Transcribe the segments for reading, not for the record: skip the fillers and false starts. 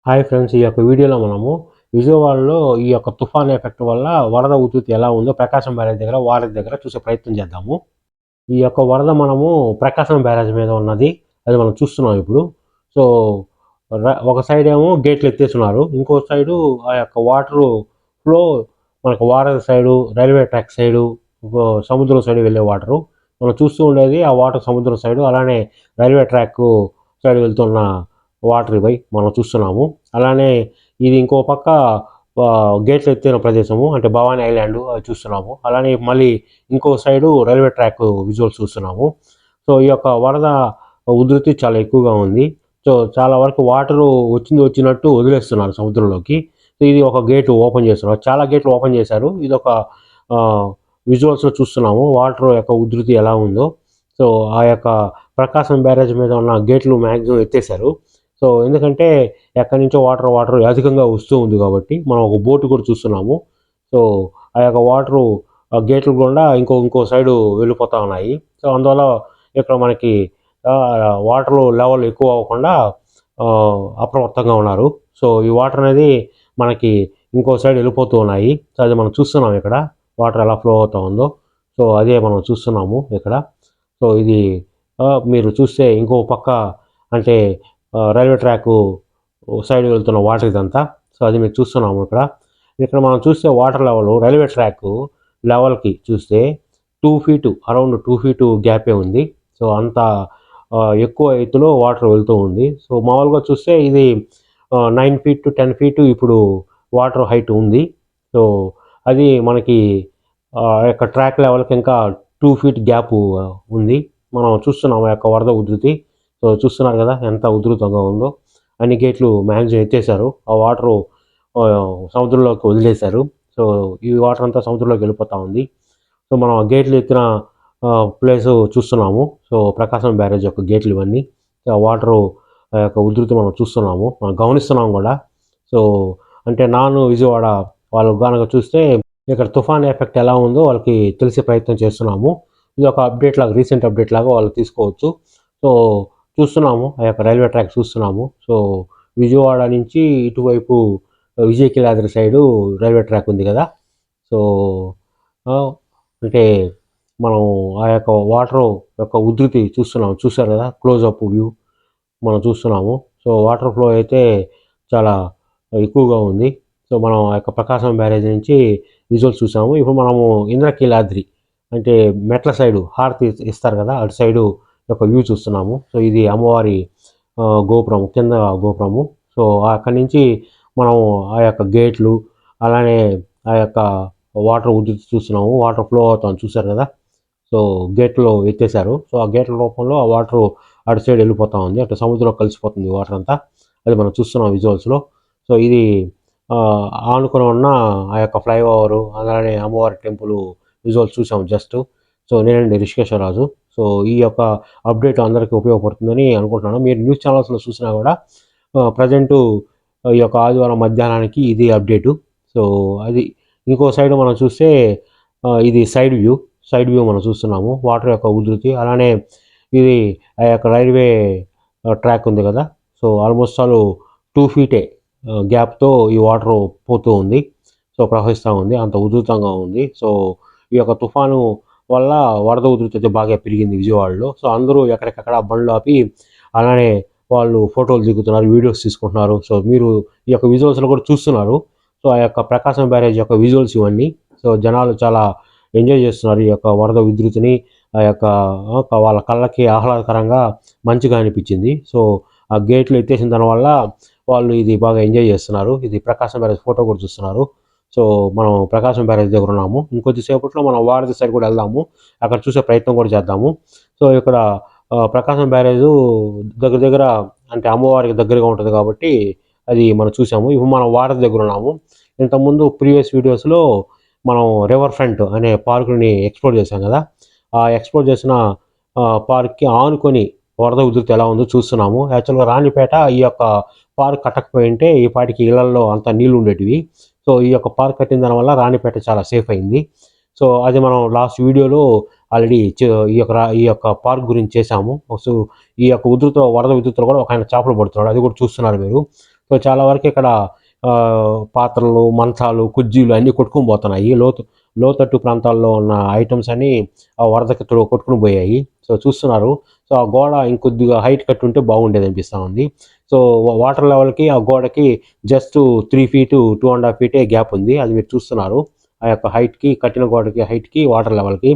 Hi friends, ఈ యొక్క వీడియోలో మనము విజయవాడలో ఈ యొక్క తుఫాన్ ఎఫెక్ట్ వల్ల వరద ఉధృతి ఎలా ఉందో ప్రకాశం బ్యారేజ్ దగ్గర వారధి దగ్గర చూసే ప్రయత్నం చేద్దాము. ఈ యొక్క వరద మనము ప్రకాశం బ్యారేజ్ మీద ఉన్నది, అది మనం చూస్తున్నాం ఇప్పుడు. సో ఒక సైడ్ ఏమో గేట్లు ఎత్తేస్తున్నారు, ఇంకో సైడు ఆ యొక్క వాటరు ఫ్లో మనకు వారధి సైడు, రైల్వే ట్రాక్ సైడు, సముద్రం సైడ్ వెళ్ళే వాటరు మనం చూస్తూ ఉండేది. ఆ వాటర్ సముద్రం సైడు, అలానే రైల్వే ట్రాక్ సైడ్ వెళ్తున్న వాటర్ ఇవి మనం చూస్తున్నాము. అలానే ఇది ఇంకో పక్క గేట్లు ఎత్తిన ప్రదేశము, అంటే భవానీ ఐలాండ్ అది చూస్తున్నాము. అలానే మళ్ళీ ఇంకో సైడు రైల్వే ట్రాక్ విజువల్స్ చూస్తున్నాము. సో ఈ యొక్క వరద ఉధృతి చాలా ఎక్కువగా ఉంది. సో చాలా వరకు వాటరు వచ్చినట్టు వదిలేస్తున్నారు సముద్రంలోకి. సో ఇది ఒక గేటు ఓపెన్ చేస్తున్నారు, చాలా గేట్లు ఓపెన్ చేశారు. ఇది ఒక విజువల్స్లో చూస్తున్నాము వాటర్ యొక్క ఉధృతి ఎలా ఉందో. సో ఆ యొక్క ప్రకాశం బ్యారేజ్ మీద ఉన్న గేట్లు మ్యాక్సిమం ఎత్తేసారు. సో ఎందుకంటే ఎక్కడి నుంచో వాటర్ అధికంగా వస్తూ ఉంది కాబట్టి మనం ఒక బోటు కూడా చూస్తున్నాము. సో ఆ యొక్క వాటరు గేట్ల గుండా ఇంకో సైడు వెళ్ళిపోతూ ఉన్నాయి. సో అందువల్ల ఇక్కడ మనకి వాటర్ లెవెల్ ఎక్కువ అవ్వకుండా అప్రమత్తంగా ఉన్నారు. సో ఈ వాటర్ అనేది మనకి ఇంకో సైడ్ వెళ్ళిపోతూ ఉన్నాయి. సో అది మనం చూస్తున్నాం ఇక్కడ, వాటర్ ఎలా ఫ్లో అవుతూ ఉందో. సో అదే మనం చూస్తున్నాము ఇక్కడ. సో ఇది మీరు చూస్తే ఇంకో పక్క అంటే రైల్వే ట్రాక్ సైడ్ వెళ్తున్న వాటర్ ఇదంతా. సో అది మీరు చూస్తున్నాము ఇక్కడ. ఇక్కడ మనం చూస్తే వాటర్ లెవెల్ రైల్వే ట్రాక్ లెవెల్కి చూస్తే 2 feet, అరౌండ్ 2 feet గ్యాపే ఉంది. సో అంత ఎక్కువ ఎత్తులో వాటర్ వెళ్తూ ఉంది. సో మామూలుగా చూస్తే ఇది 9 feet to 10 feet ఇప్పుడు వాటర్ హైట్ ఉంది. సో అది మనకి యొక్క ట్రాక్ లెవెల్కి ఇంకా 2 feet గ్యాప్ ఉంది. మనం చూస్తున్నాం ఆ యొక్క వరద ఉధృతి. సో చూస్తున్నారు కదా ఎంత ఉధృతంగా ఉందో. అన్ని గేట్లు మ్యాక్సిమం ఎత్తేసారు, ఆ వాటరు సముద్రంలోకి వదిలేశారు. సో ఈ వాటర్ అంతా సముద్రంలోకి వెళ్ళిపోతూ ఉంది. సో మనం ఆ గేట్లు ఎత్తిన ప్లేసు చూస్తున్నాము. సో ప్రకాశం బ్యారేజ్ యొక్క గేట్లు ఇవన్నీ. ఆ వాటరు యొక్క ఉధృతి మనం చూస్తున్నాము, మనం గమనిస్తున్నాము కూడా. సో అంటే విజయవాడ వాళ్ళు కనుక చూస్తే ఇక్కడ తుఫాన్ ఎఫెక్ట్ ఎలా ఉందో వాళ్ళకి తెలిసే ప్రయత్నం చేస్తున్నాము. ఇది ఒక అప్డేట్ లాగా, రీసెంట్ అప్డేట్ లాగా వాళ్ళు తీసుకోవచ్చు. సో చూస్తున్నాము ఆ యొక్క రైల్వే ట్రాక్ చూస్తున్నాము. సో విజయవాడ నుంచి ఇటువైపు విజయకిలాద్రి సైడు రైల్వే ట్రాక్ ఉంది కదా. సో అంటే మనం ఆ యొక్క వాటర్ యొక్క ఉధృతి చూస్తున్నాము, చూసారు కదా, క్లోజ్అప్ వ్యూ మనం చూస్తున్నాము. సో వాటర్ ఫ్లో అయితే చాలా ఎక్కువగా ఉంది. సో మనం ఆ యొక్క ప్రకాశం బ్యారేజ్ నుంచి విజువల్స్ చూసాము. ఇప్పుడు మనము ఇంద్రకీలాద్రి అంటే మెట్ల సైడు హారతి ఇస్తారు కదా, అటు సైడు యొక్క వ్యూ చూస్తున్నాము. సో ఇది అమ్మవారి గోపురం, కింద గోపురము. సో అక్కడి నుంచి మనం ఆ యొక్క గేట్లు, అలానే ఆ యొక్క వాటర్ ఉధృతి చూస్తున్నాము. వాటర్ ఫ్లో అవుతాం చూసారు కదా. సో గేట్లో ఎత్తేసారు. సో ఆ గేట్ల రూపంలో ఆ వాటర్ అటు సైడ్ వెళ్ళిపోతూ ఉంది, అటు సముద్రంలో కలిసిపోతుంది వాటర్ అంతా. అది మనం చూస్తున్నాం విజువల్స్లో. సో ఇది ఆనుకొని ఉన్న ఆ యొక్క ఫ్లైఓవరు, అలానే అమ్మవారి టెంపుల్ విజువల్స్ చూసాము జస్ట్. సో నేనండి రిషికేశ్వరరాజు. సో ఈ యొక్క అప్డేట్ అందరికీ ఉపయోగపడుతుందని అనుకుంటున్నాను. మీరు న్యూస్ ఛానల్స్లో చూసినా కూడా ప్రజెంటు ఈ యొక్క ఆదివారం మధ్యాహ్నానికి ఇది అప్డేటు. సో అది ఇంకో సైడ్ మనం చూస్తే ఇది సైడ్ వ్యూ మనం చూస్తున్నాము, వాటర్ యొక్క ఉధృతి. అలానే ఇది ఆ యొక్క రైల్వే ట్రాక్ ఉంది కదా. సో ఆల్మోస్ట్ ఆల్ 2 feet గ్యాప్తో ఈ వాటర్ పోతూ ఉంది. సో ప్రవహిస్తూ ఉంది, అంత ఉధృతంగా ఉంది. సో ఈ యొక్క తుఫాను వల్ల వరద ఉధృతి అయితే బాగా పెరిగింది విజయవాడలో. సో అందరూ ఎక్కడికక్కడ బండ్లు ఆపి అలానే వాళ్ళు ఫోటోలు దిగుతున్నారు, వీడియోస్ తీసుకుంటున్నారు. సో మీరు ఈ యొక్క విజువల్స్లో కూడా చూస్తున్నారు. సో ఆ యొక్క ప్రకాశం బ్యారేజ్ యొక్క విజువల్స్ ఇవన్నీ. సో జనాలు చాలా ఎంజాయ్ చేస్తున్నారు ఈ యొక్క వరద ఉధృతిని. ఆ యొక్క వాళ్ళ కళ్ళకి ఆహ్లాదకరంగా మంచిగా అనిపించింది. సో ఆ గేట్లు ఎత్తేసిన దానివల్ల వాళ్ళు ఇది బాగా ఎంజాయ్ చేస్తున్నారు. ఇది ప్రకాశం బ్యారేజ్ ఫోటో కూడా చూస్తున్నారు. సో మనం ప్రకాశం బ్యారేజ్ దగ్గర ఉన్నాము. ఇంకొద్ది సేపట్లో మనం వారధి సైడ్ కూడా వెళ్దాము, అక్కడ చూసే ప్రయత్నం కూడా చేద్దాము. సో ఇక్కడ ప్రకాశం బ్యారేజు దగ్గర అంటే అమ్మవారికి దగ్గరగా ఉంటుంది కాబట్టి అది మనం చూసాము. ఇప్పుడు మనం వారధి దగ్గర ఉన్నాము. ఇంతకుముందు ప్రీవియస్ వీడియోస్లో మనం రివర్ ఫ్రంట్ అనే పార్కుని ఎక్స్ప్లోర్ చేశాం కదా. ఆ ఎక్స్ప్లోర్ చేసిన పార్క్కి ఆనుకొని వరద ఉధృతి ఎలా ఉందో చూస్తున్నాము. యాక్చువల్గా రాణిపేట ఈ యొక్క పార్క్ కట్టకపోయింటే ఈ పాటికి ఇళ్లలో అంత నీళ్ళు ఉండేటివి. సో ఈ యొక్క పార్క్ కట్టిన దానివల్ల రాణిపేట చాలా సేఫ్ అయింది. సో అది మనం లాస్ట్ వీడియోలో ఆల్రెడీ ఈ యొక్క పార్క్ గురించి చేశాము. సో ఈ యొక్క వరద ఉధృతిలో కూడా ఒక ఆయన చేపలు పడుతున్నాడు, అది కూడా చూస్తున్నారు మీరు. సో చాలా వరకు ఇక్కడ పాత్రలు, మంచాలు, కుర్చీలు అన్నీ కొట్టుకొని పోతున్నాయి. లోతట్టు ప్రాంతాల్లో ఉన్న ఐటమ్స్ అన్నీ ఆ వరదకి కొట్టుకొని పోయాయి. సో చూస్తున్నారు. సో ఆ గోడ ఇంకొద్దిగా హైట్ కట్టుంటే బాగుండేది అనిపిస్తూ ఉంది. సో వాటర్ లెవెల్కి ఆ గోడకి జస్ట్ 3 ఫీటు 2.5 ఫీటే గ్యాప్ ఉంది. అది మీరు చూస్తున్నారు. ఆ యొక్క హైట్కి, కట్టిన గోడకి హైట్కి, వాటర్ లెవెల్కి.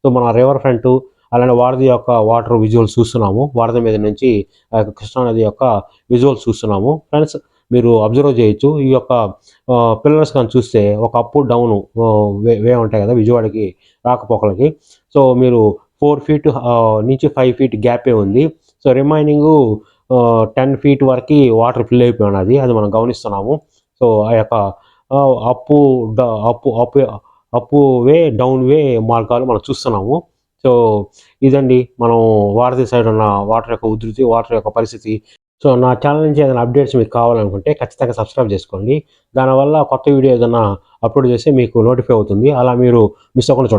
సో మన రివర్ ఫ్రంట్ అలానే వరద యొక్క వాటర్ విజువల్స్ చూస్తున్నాము. వరద మీద నుంచి ఆ యొక్క కృష్ణానది యొక్క విజువల్స్ చూస్తున్నాము. ఫ్రెండ్స్ మీరు అబ్జర్వ్ చేయొచ్చు. ఈ యొక్క పిల్లర్స్ కానీ చూస్తే ఒక అప్ డౌన్ వే ఉంటాయి కదా విజయవాడకి రాకపోకలకి. సో మీరు 4 ఫీట్ నుంచి 5 ఫీట్ గ్యాపే ఉంది. సో రిమైనింగ్ 10 ఫీట్ వరకు వాటర్ ఫిల్ అయిపోయి ఉన్నది. అది మనం గమనిస్తున్నాము. సో ఆ యొక్క అప్పు అప్పు అప్పు అప్పు వే, డౌన్ వే మార్గాలు మనం చూస్తున్నాము. సో ఇదండి మనం వారధి సైడ్ ఉన్న వాటర్ యొక్క ఉధృతి, వాటర్ యొక్క పరిస్థితి. సో నా ఛానల్ నుంచి ఏదైనా అప్డేట్స్ మీకు కావాలనుకుంటే ఖచ్చితంగా సబ్స్క్రైబ్ చేసుకోండి. దానివల్ల కొత్త వీడియో ఏదైనా అప్లోడ్ చేస్తే మీకు నోటిఫై అవుతుంది. అలా మీరు మిస్ అవ్వకుండా చూడండి.